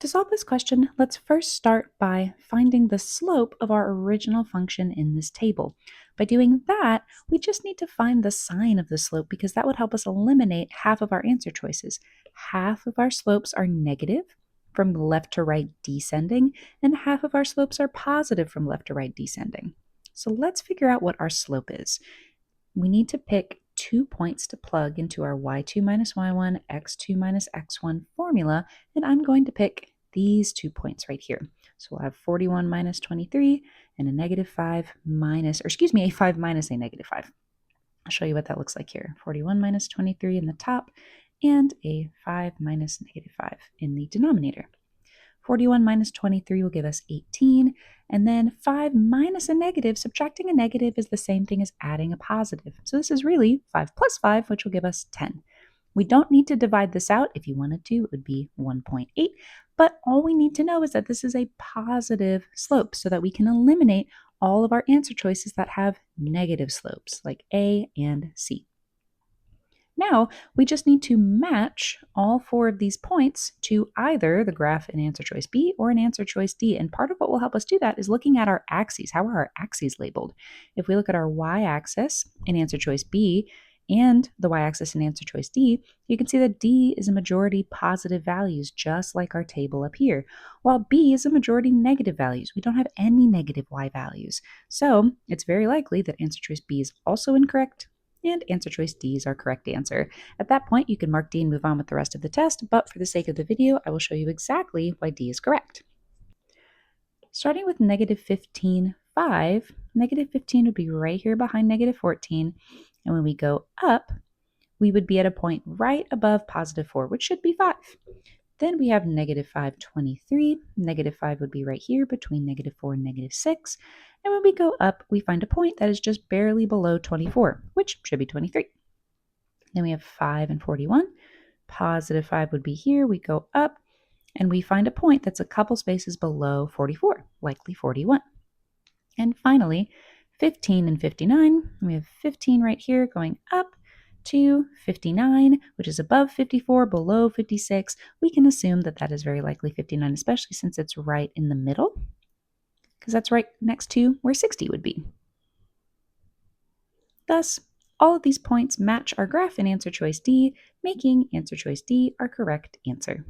To solve this question, let's first start by finding the slope of our original function in this table. By doing that, we just need to find the sign of the slope because that would help us eliminate half of our answer choices. Half of our slopes are negative from left to right descending, and half of our slopes are positive from left to right descending. So let's figure out what our slope is. We need to pick 2 points to plug into our y2 minus y1, x2 minus x1 formula, and I'm going to pick these 2 points right here. So we'll have 41 minus 23 and a negative 5 minus, or excuse me, a 5 minus a negative 5. I'll show you what that looks like here. 41 minus 23 in the top and a 5 minus negative 5 in the denominator. 41 minus 23 will give us 18, and then 5 minus a negative, subtracting a negative is the same thing as adding a positive. So this is really 5 plus 5, which will give us 10. We don't need to divide this out. If you wanted to, it would be 1.8, but all we need to know is that this is a positive slope so that we can eliminate all of our answer choices that have negative slopes, like A and C. Now, we just need to match all 4 of these points to either the graph in answer choice B or in answer choice D. And part of what will help us do that is looking at our axes. How are our axes labeled? If we look at our y-axis in answer choice B and the y-axis in answer choice D, you can see that D is a majority positive values, just like our table up here, while B is a majority negative values. We don't have any negative y values. So it's very likely that answer choice B is also incorrect, and answer choice D is our correct answer. At that point, you can mark D and move on with the rest of the test, but for the sake of the video, I will show you exactly why D is correct. Starting with negative 15, 5, negative 15 would be right here behind negative 14, and when we go up, we would be at a point right above positive 4, which should be 5. Then we have negative 5, 23. Negative 5 would be right here between negative 4 and negative 6. And when we go up, we find a point that is just barely below 24, which should be 23. Then we have 5 and 41. Positive 5 would be here. We go up, and we find a point that's a couple spaces below 44, likely 41. And finally, 15 and 59. We have 15 right here going up to 59, which is above 54, below 56. We can assume that that is very likely 59, especially since it's right in the middle, because that's right next to where 60 would be. Thus, all of these points match our graph in answer choice D, making answer choice D our correct answer.